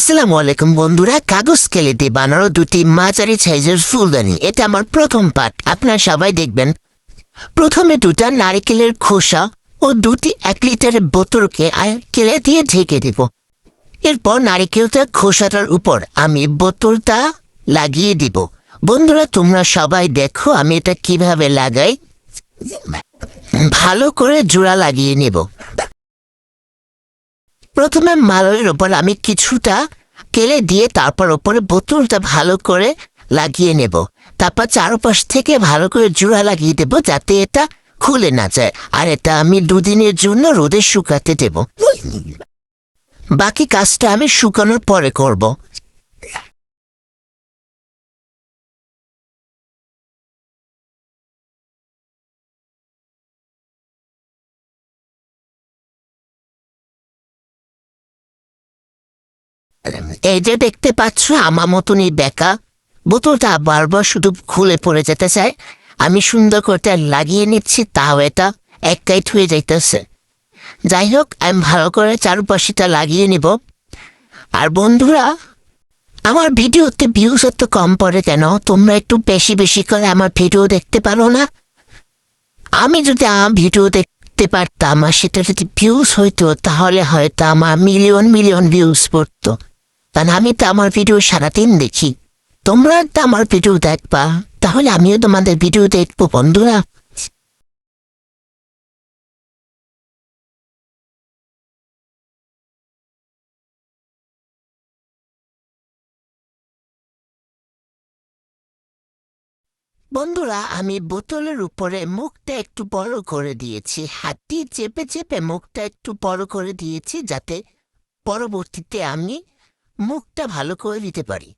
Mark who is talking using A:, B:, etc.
A: আসসালামু আলাইকুম বন্ধুরা, কাগজ কেলে দিয়ে বানানো দুটি মাঝারি সাইজের ফুলদানি। এটা আমার প্রথম পার্ট, আপনারা সবাই দেখবেন। প্রথমে দুটা নারিকেলের খোসা ও দুটি 1 লিটারের বোতলকে কেলে দিয়ে ঢেকে দেব। এরপর নারিকেলটা খোসাটার উপর আমি বোতলটা লাগিয়ে দিব। বন্ধুরা, তোমরা সবাই দেখো আমি এটা কিভাবে লাগাই। ভালো করে জোড়া লাগিয়ে নেব। প্রথমে মালের ওপর আমি কিছুটা কেলে দিয়ে তারপর ওপরে বোতলটা ভালো করে লাগিয়ে নেব। তারপর চারপাশ থেকে ভালো করে জোড়া লাগিয়ে দেব যাতে এটা খুলে না যায়। আর এটা আমি 2 দিনের জন্য রোদে শুকাতে দেব। বাকি কাজটা আমি শুকানোর পরে করব। এই যে দেখতে পাচ্ছ আমার মতনই বেঁকা বোতলটা বারবার শুধু খুলে পড়ে যেতে চায়। আমি সুন্দর করে লাগিয়ে নিচ্ছি, তাও এটা এক কাইট হয়ে যাইতেছে। যাই হোক, আমি ভালো করে চারপাশটা লাগিয়ে নিব। আর বন্ধুরা, আমার ভিডিওতে ভিউজ এত কম পড়ে কেন? তোমরা একটু বেশি বেশি করে আমার ভিডিও দেখতে পারো না? আমি যদি আমার ভিডিও দেখতে পারতাম আর সেটা যদি ভিউজ হইতো, তাহলে হয়তো আমার মিলিয়ন মিলিয়ন ভিউজ পড়তো। কারণ আমি তো আমার ভিডিও সারাদিন দেখি। তোমরা তো আমার ভিডিও দেখবা, তাহলে আমিও তোমাদের ভিডিও দেখবো বন্ধুরা। বন্ধুরা, আমি বোতলের উপরে মুখটা একটু বড় করে দিয়েছি। হাত দিয়ে চেপে চেপে মুখটা একটু বড় করে দিয়েছি যাতে পরবর্তীতে আমি মুখটা ভালো করে দিতে পারি।